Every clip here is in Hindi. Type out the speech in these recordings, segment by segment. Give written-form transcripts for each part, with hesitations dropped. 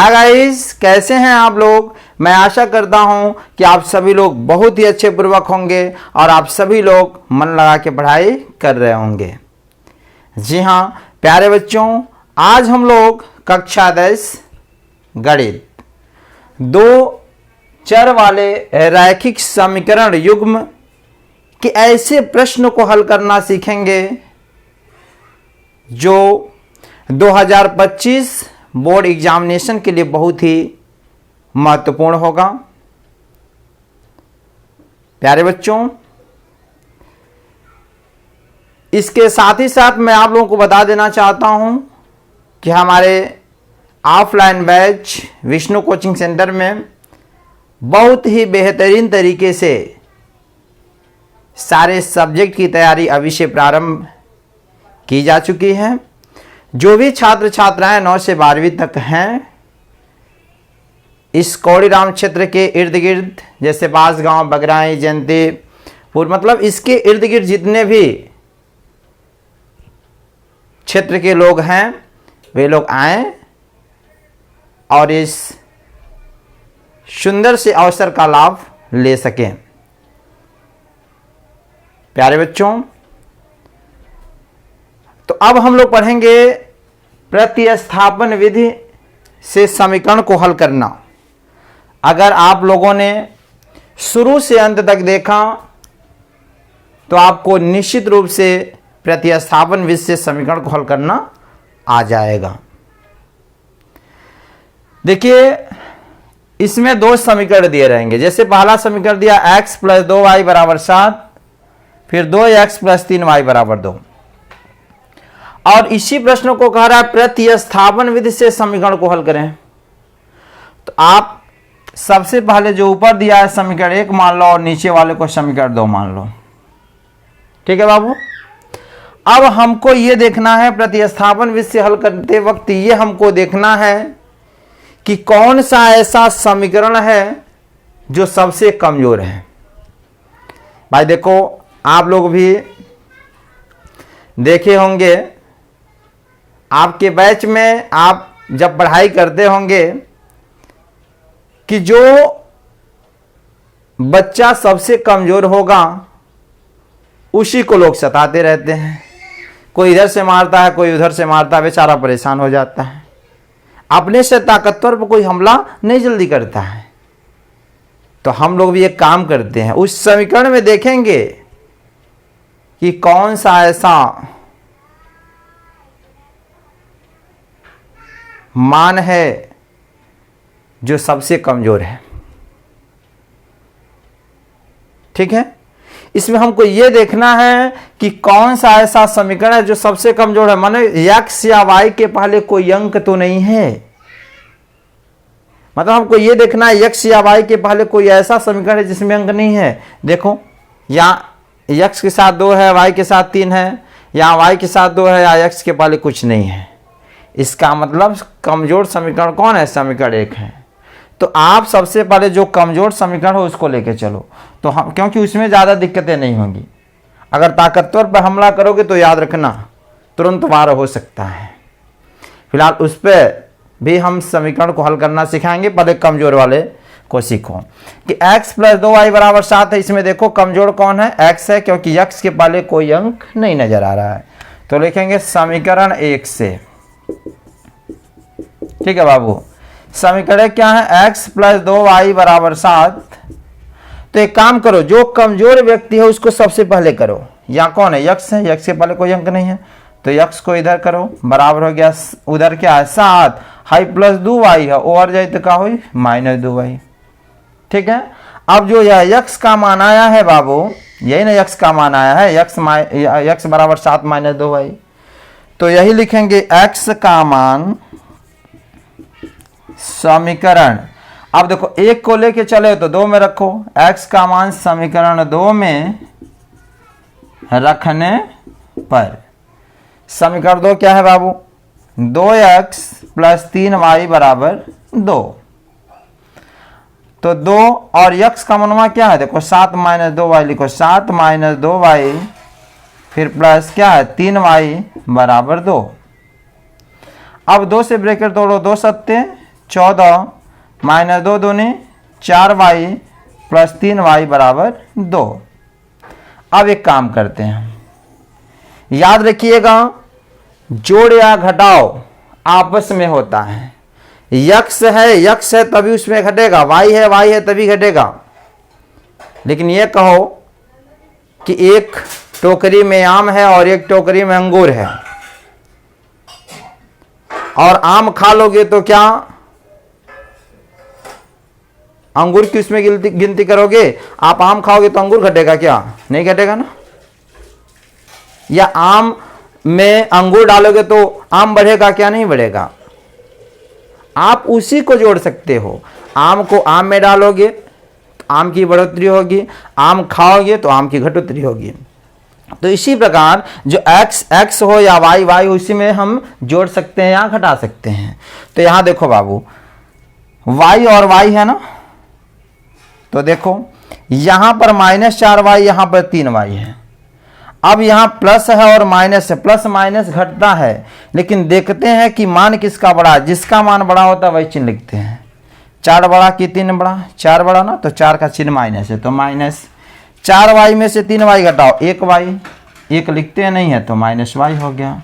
हाय गाइस, कैसे हैं आप लोग। मैं आशा करता हूं कि आप सभी लोग बहुत ही अच्छे पूर्वक होंगे और आप सभी लोग मन लगा के पढ़ाई कर रहे होंगे। जी हाँ प्यारे बच्चों, आज हम लोग कक्षा 10 गणित दो चर वाले रैखिक समीकरण युग्म के ऐसे प्रश्न को हल करना सीखेंगे जो 2025 बोर्ड एग्जामिनेशन के लिए बहुत ही महत्वपूर्ण होगा। प्यारे बच्चों, इसके साथ ही साथ मैं आप लोगों को बता देना चाहता हूं कि हमारे offline batch Vishnu coaching centre में बहुत ही बेहतरीन तरीके से सारे सब्जेक्ट की तैयारी अभी से प्रारंभ की जा चुकी है। जो भी छात्र छात्राएं 9 से 12वीं तक हैं, इस कौड़ीराम क्षेत्र के इर्द गिर्द जैसे बांसगांव, बगराई, जयंतीपुर, मतलब इसके इर्द गिर्द जितने भी क्षेत्र के लोग हैं वे लोग आएं और इस सुंदर से अवसर का लाभ ले सकें। प्यारे बच्चों, तो अब हम लोग पढ़ेंगे प्रतिस्थापन विधि से समीकरण को हल करना। अगर आप लोगों ने शुरू से अंत तक देखा तो आपको निश्चित रूप से प्रतिस्थापन विधि से समीकरण को हल करना आ जाएगा। देखिए, इसमें दो समीकरण दिए रहेंगे। जैसे पहला समीकरण दिया x + 2y = 7, फिर 2x + 3y = 2, और इसी प्रश्न को कह रहा है प्रतिस्थापन विधि से समीकरण को हल करें। तो आप सबसे पहले जो ऊपर दिया है समीकरण 1 मान लो और नीचे वाले को समीकरण 2 मान लो। ठीक है बाबू। अब हमको ये देखना है प्रतिस्थापन विधि से हल करते वक्त ये हमको देखना है कि कौन सा ऐसा समीकरण है जो सबसे कमजोर है। भाई देखो, आप लोग भी देखे होंगे, आपके बैच में आप जब पढ़ाई करते होंगे कि जो बच्चा सबसे कमजोर होगा उसी को लोग सताते रहते हैं। कोई इधर से मारता है, कोई उधर से मारता है, बेचारा परेशान हो जाता है। अपने से ताकतवर पर कोई हमला नहीं जल्दी करता है। तो हम लोग भी एक काम करते हैं, उस समीकरण में देखेंगे कि कौन सा ऐसा मान है जो सबसे कमजोर है। ठीक है, इसमें हमको यह देखना है कि कौन सा ऐसा समीकरण है जो सबसे कमजोर है। माने x या y के पहले कोई अंक तो नहीं है। मतलब हमको यह देखना है x या y के पहले कोई ऐसा समीकरण है जिसमें अंक नहीं है। देखो, यहाँ x के साथ 2 है, y के साथ 3 है, यहाँ y के साथ 2 है, या x के पहले कुछ नहीं है। इसका मतलब कमजोर समीकरण कौन है? समीकरण 1 है। तो आप सबसे पहले जो कमजोर समीकरण हो उसको लेके चलो, तो हम, क्योंकि उसमें ज़्यादा दिक्कतें नहीं होंगी। अगर ताकतवर पर हमला करोगे तो याद रखना तुरंत वार हो सकता है। फिलहाल उस पर भी हम समीकरण को हल करना सिखाएंगे। पहले कमजोर वाले को सीखो कि x + 2y = 7 है। इसमें देखो कमजोर कौन है? x है, क्योंकि x के पहले कोई अंक नहीं नजर आ रहा है। तो लिखेंगे समीकरण 1 से। ठीक है बाबू, समीकरण क्या है? x + 2y = 7। तो एक काम करो, जो कमजोर व्यक्ति है उसको सबसे पहले करो। यहाँ कौन है? x है, x के पहले कोई अंक नहीं है, तो x को इधर करो, बराबर हो गया, उधर क्या है? 7 हाई + 2y है, ओवर जाए तो क्या हुई? -2y। ठीक है, अब जो यह x का मान आया है बाबू, यही ना x का मान आया है, x = 7 - 2y। तो यही लिखेंगे x का मान समीकरण। अब देखो, 1 को लेके चले तो 2 में रखो। x का मान समीकरण 2 में रखने पर समीकरण 2 क्या है बाबू? 2x + 3y = 2। तो 2 और x का मनवा क्या है? देखो 7 - 2y लिखो, 7 - 2y, फिर प्लस क्या है? 3y = 2। अब 2 से ब्रैकेट तोड़ो, 2 × 7 = 14 माइनस 2 दूनी 4y प्लस 3y बराबर 2। अब एक काम करते हैं, याद रखिएगा जोड़ या घटाव आपस में होता है। यक्स है तभी उसमें घटेगा, y है तभी घटेगा। लेकिन ये कहो कि एक टोकरी में आम है और एक टोकरी में अंगूर है, और आम खा लोगे तो क्या अंगूर की उसमें गिनती करोगे? आप आम खाओगे तो अंगूर घटेगा क्या? नहीं घटेगा ना। या आम में अंगूर डालोगे तो आम बढ़ेगा क्या? नहीं बढ़ेगा। आप उसी को जोड़ सकते हो। आम को आम में डालोगे तो आम की बढ़ोतरी होगी, आम खाओगे तो आम की घटोतरी होगी। तो इसी प्रकार जो x हो या y हो, उसी में हम जोड़ सकते हैं या घटा सकते हैं। तो यहां देखो बाबू, y और y है ना, तो देखो यहां पर -4y, यहां पर 3y है। अब यहां प्लस है और माइनस है, प्लस माइनस घटता है, लेकिन देखते हैं कि मान किसका बड़ा है। जिसका मान बड़ा होता है वही चिन्ह लिखते हैं। 4 बड़ा कि 3 बड़ा? 4 बड़ा ना, तो 4 का चिन्ह माइनस है, तो माइनस 4y में से 3y घटाओ 1y, 1 लिखते नहीं है तो -y हो गया,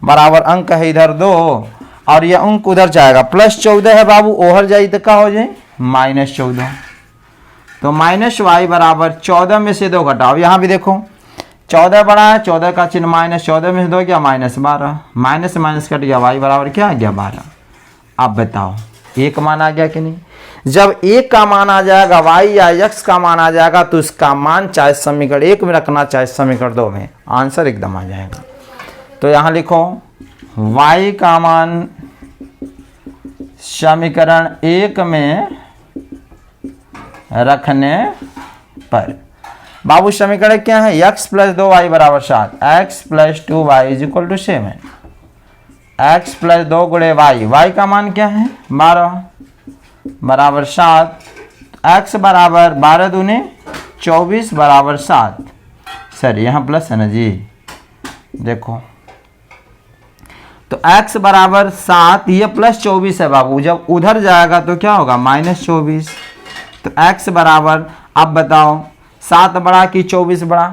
बराबर अंक है इधर 2 और यह अंक उधर जाएगा। +14 है बाबू, ओहर जाए तो क्या हो जाए? -14। तो -y बराबर 14 में से 2 घटाओ। यहाँ भी देखो 14 बड़ा है, 14 का चिन्ह माइनस, 14 में से 2 क्या? -12, माइनस माइनस कट गया, y बराबर क्या आ गया? 12। आप बताओ एक मान आ गया कि नहीं? जब एक का मान आ जाएगा, y या x का मान आ जाएगा, तो उसका मान चाहे समीकरण 1 में रखना चाहे समीकरण 2 में, आंसर एकदम आ जाएगा। तो यहां लिखो y का मान समीकरण 1 में रखने पर, बाबू समीकरण क्या है? x + 2y बराबर 7, x + 2y = 7, x + 2 गुणे y का मान क्या है? 12 बराबर 7, x बराबर 12 दूने 24 बराबर 7। सर यहाँ प्लस है ना जी, देखो तो x बराबर 7, ये +24 है बाबू, जब उधर जाएगा तो क्या होगा? -24। तो x बराबर, अब बताओ 7 बड़ा कि 24 बड़ा?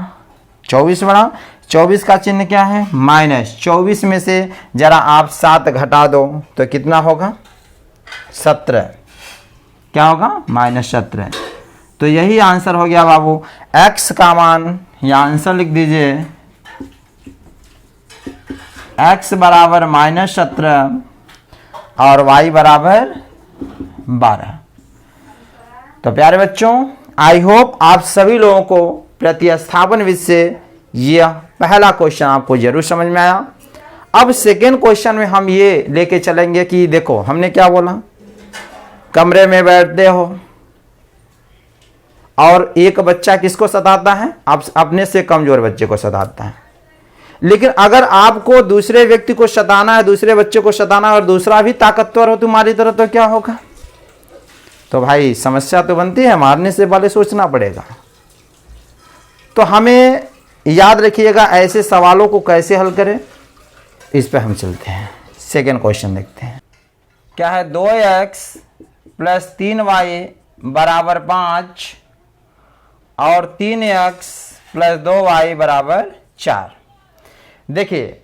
24 बड़ा। 24 का चिन्ह क्या है? माइनस। 24 में से जरा आप 7 घटा दो तो कितना होगा? 17। क्या होगा? -17। तो यही आंसर हो गया बाबू। x का मान, या आंसर लिख दीजिए, x बराबर -17 और y बराबर 12। तो प्यारे बच्चों, आई होप आप सभी लोगों को प्रतिस्थापन विधि से यह पहला क्वेश्चन आपको जरूर समझ में आया। अब सेकेंड क्वेश्चन में हम ये लेके चलेंगे कि देखो हमने क्या बोला, कमरे में बैठते हो और एक बच्चा किसको सताता है? आप अपने से कमजोर बच्चे को सताता है। लेकिन अगर आपको दूसरे व्यक्ति को सताना है, दूसरे बच्चे को सताना है और दूसरा भी ताकतवर हो तुम्हारी तरह, तो क्या होगा? तो भाई समस्या तो बनती है, मारने से पहले सोचना पड़ेगा। तो हमें याद रखिएगा ऐसे सवालों को कैसे हल करें, इस पे हम चलते हैं। सेकेंड क्वेश्चन देखते हैं। क्या है? 2x + 3y बराबर 5 और 3x + 2y बराबर 4। देखिए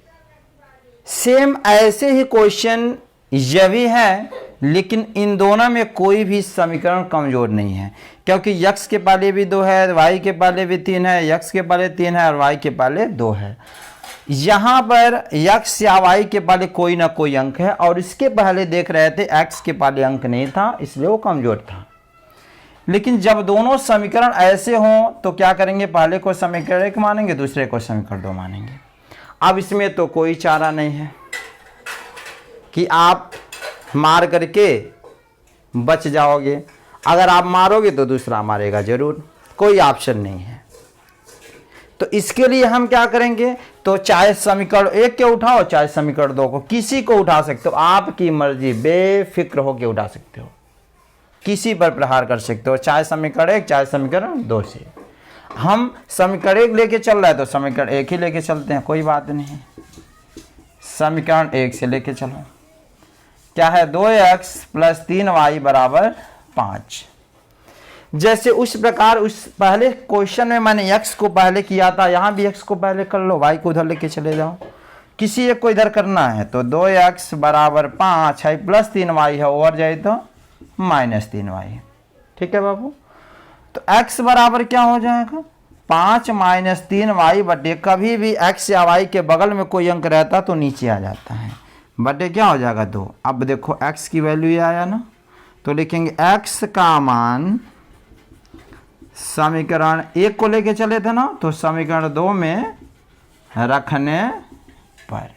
सेम ऐसे ही क्वेश्चन ये भी है, लेकिन इन दोनों में कोई भी समीकरण कमजोर नहीं है, क्योंकि x के पहले भी 2 है, y के पहले भी 3 है, x के पहले 3 है और y के पहले 2 है। यहाँ पर x या y के पहले कोई ना कोई अंक है, और इसके पहले देख रहे थे x के पहले अंक नहीं था, इसलिए वो कमजोर था। लेकिन जब दोनों समीकरण ऐसे हों तो क्या करेंगे? पहले को समीकरण 1 मानेंगे, दूसरे को समीकरण 2 मानेंगे। अब इसमें तो कोई चारा नहीं है कि आप मार करके बच जाओगे। अगर आप मारोगे तो दूसरा मारेगा जरूर, कोई ऑप्शन नहीं है। तो इसके लिए हम क्या करेंगे? तो चाहे समीकरण 1 के उठाओ, चाहे समीकरण 2 को, किसी को उठा सकते हो, आपकी मर्जी, बेफिक्र होकर उठा सकते हो, किसी पर प्रहार कर सकते हो, चाहे समीकरण 1 चाहे समीकरण 2 से। हम समीकरण 1 लेके चल रहे हैं तो समीकरण 1 ही लेके चलते हैं, कोई बात नहीं, समीकरण 1 से लेके चलो। क्या है 2x प्लस 3y बराबर 5। जैसे उस प्रकार उस पहले क्वेश्चन में मैंने x को पहले किया था, यहाँ भी x को पहले कर लो, y को उधर लेके चले जाओ, किसी एक को इधर करना है। तो 2x बराबर 5 है प्लस 3y है, ओवर जाए तो माइनस 3y। ठीक है बाबू, तो x बराबर क्या हो जाएगा 5 माइनस 3y बटे, कभी भी x या y के बगल में कोई अंक रहता तो नीचे आ जाता है, बटे क्या हो जाएगा 2। अब देखो x की वैल्यू ये आया ना, तो लिखेंगे x का मान समीकरण 1 को लेके चले थे ना, तो समीकरण 2 में रखने पर।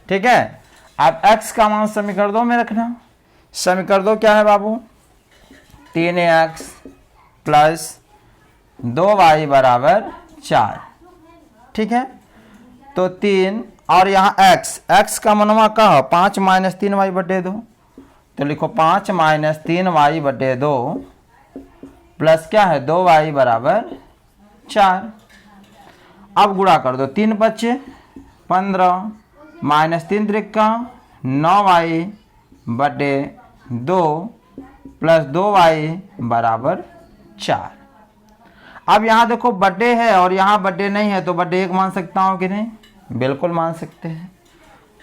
ठीक है, अब x का मान समीकरण 2 में रखना। समीकरण 2 क्या है बाबू 3x प्लस 2y बराबर 4। ठीक है, तो 3 और यहाँ x का मनवा का 5 माइनस 3y बटे 2, तो लिखो 5 माइनस 3y बटे 2 प्लस क्या है 2y बराबर 4। अब गुणा कर दो, 3 बचे 15 माइनस 3 त्रिका 9y बटे 2 प्लस 2y बराबर 4। अब यहाँ देखो बटे है और यहाँ बटे नहीं है, तो बटे 1 मान सकता हूँ कि नहीं, बिल्कुल मान सकते हैं।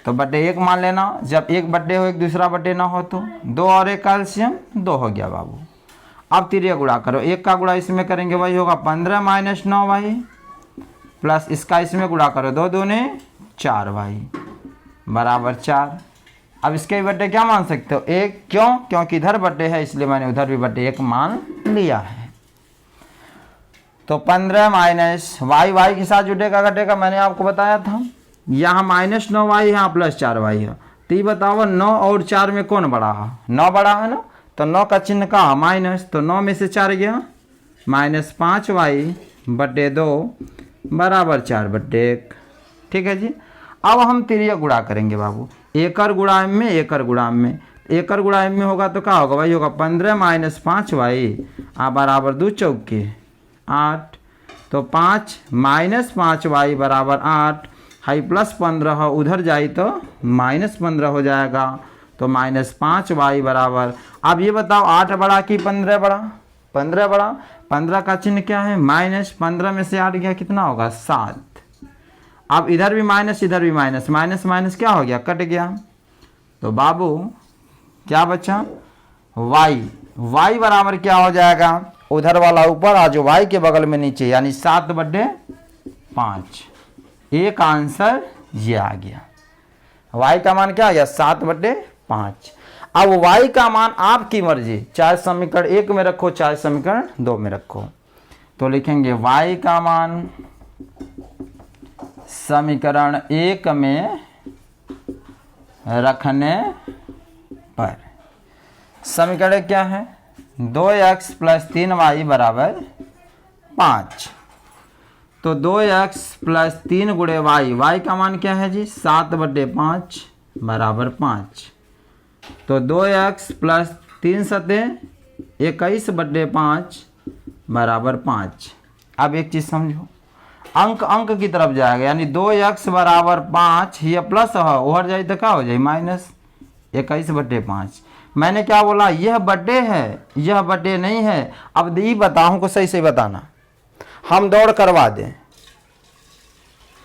तो बटे 1 मान लेना, जब एक बटे हो एक दूसरा बटे ना हो तो 2 और 1 कैल्शियम 2 हो गया बाबू। अब तिरिया गुणा करो, 1 का गुणा इसमें करेंगे वही होगा 15 माइनस 9y प्लस इसका इसमें गुणा करो 2 दूने 4y बराबर 4। अब इसके बटे क्या मान सकते हो 1, क्यों, क्योंकि इधर बटे है इसलिए मैंने उधर भी बटे 1 मान लिया है। तो 15 माइनस y के साथ जुटेगा घटेगा, मैंने आपको बताया था। यहाँ माइनस 9y यहाँ प्लस 4y है, तो ये बताओ 9 और 4 में कौन बड़ा है, 9 बड़ा है ना, तो 9 का चिन्ह का माइनस, तो 9 में से 4 गया माइनस 5y बटे 2 बराबर 4 बटे 1। ठीक है जी, अब हम तिरिया गुणा करेंगे बाबू, एकड़ गुणा m में एकड़ गुणा m में, एकड़ गुणा m में होगा तो क्या होगा भाई, होगा 15 माइनस 5y बराबर 2 चौके 8, तो 5 माइनस 5y बराबर 8 हाई प्लस 15 उधर जाए तो माइनस 15 हो जाएगा, तो माइनस 5y बराबर। अब ये बताओ 8 बड़ा कि 15 बड़ा, 15 बड़ा, 15 का चिन्ह क्या है माइनस, 15 में से 8 गया कितना होगा 7। अब इधर भी माइनस इधर भी माइनस, माइनस माइनस क्या हो गया कट गया, तो बाबू क्या बचा y बराबर क्या हो जाएगा, उधर वाला ऊपर आ जो y के बगल में नीचे, यानी 7 बटे 5। एक आंसर ये आ गया, y का मान क्या आ गया 7 बटे 5। अब y का मान आपकी मर्जी, चाहे समीकरण 1 में रखो चाहे समीकरण 2 में रखो, तो लिखेंगे y का मान समीकरण 1 में रखने पर। समीकरण क्या है 2x प्लस 3y बराबर 5, तो 2x प्लस 3 गुणे y का मान क्या है जी 7 बटे 5 बराबर 5, तो 2x प्लस 3 सते 21 बटे 5 बराबर 5। अब एक चीज़ समझो, अंक अंक की तरफ जाएगा, यानी 2x बराबर 5 ये प्लस है, उधर जाए तो क्या हो जाए माइनस 21 बटे 5। मैंने क्या बोला, यह बटे है यह बटे नहीं है। अब ये बताऊं को सही से बताना, हम दौड़ करवा दें,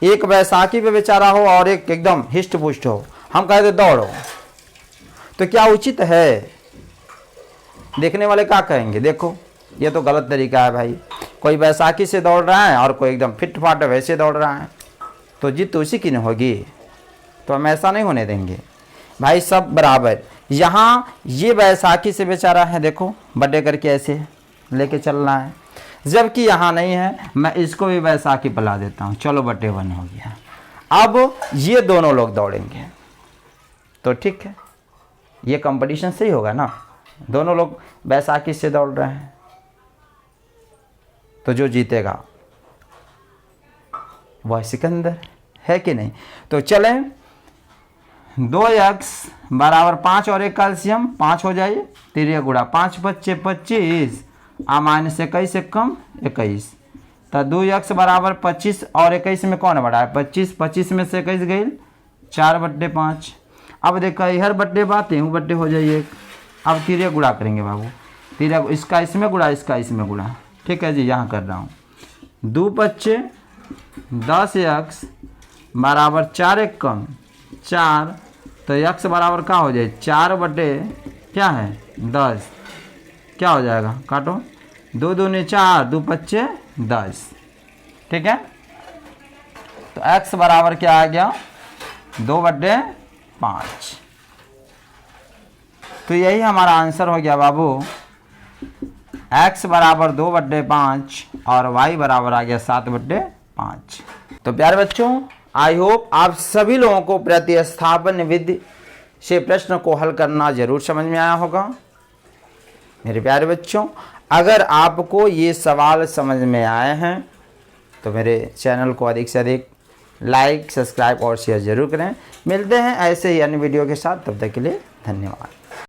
एक बैसाखी पे बेचारा हो और एक एकदम हिस्ट पुष्ट हो, हम कहते दौड़ो, तो क्या उचित है? देखने वाले क्या कहेंगे, देखो ये तो गलत तरीका है भाई, कोई बैसाखी से दौड़ रहा है और कोई एकदम फिट फाट वैसे दौड़ रहा है, तो जीत उसी की न होगी, तो हम ऐसा नहीं होने देंगे भाई, सब बराबर। यहाँ ये बैसाखी से बेचारा है, देखो बर्थडे करके ऐसे लेके चल रहा है, जबकि यहाँ नहीं है, मैं इसको भी बैसाखी पिला देता हूँ, चलो बर्थडे 1 हो गया। अब ये दोनों लोग दौड़ेंगे तो ठीक है, ये कंपटीशन सही होगा ना, दोनों लोग बैसाखी से दौड़ रहे हैं, तो जो जीतेगा वह सिकंदर है कि नहीं। तो चले 2x बराबर 5 और 1 कैल्शियम 5 हो जाइए, तिरिया गुणा 5 बच्चे 25 माइनस 21 एक कम 21, तो 2x बराबर 25 और 21 में कौन बड़ा है 25, 25 में से 21 गई 4 बटे 5। अब देखो इधर बट्टे बातें हूँ बट्टे हो जाइए। अब तिरक गुणा करेंगे बाबू, तिरक इसका इसमें गुणा इसका इसमें गुणा। ठीक है जी, यहाँ कर रहा हूँ। 2 पच्चे 10x बराबर 4 एक कम 4, तो x बराबर क्या हो जाए 4 बटे क्या है 10, क्या हो जाएगा काटो 2 दूनी 4 2 पच्चे 10। ठीक है, तो x बराबर क्या आ गया 2 बटे 5। तो यही हमारा आंसर हो गया बाबू, x बराबर 2 बटे 5 और y बराबर आ गया 7 बटे 5। तो प्यारे बच्चों, आई होप आप सभी लोगों को प्रतिस्थापन विधि से प्रश्न को हल करना जरूर समझ में आया होगा। मेरे प्यारे बच्चों, अगर आपको ये सवाल समझ में आए हैं तो मेरे चैनल को अधिक से अधिक लाइक, सब्सक्राइब और शेयर जरूर करें। मिलते हैं ऐसे ही अन्य वीडियो के साथ, तब तक के लिए धन्यवाद।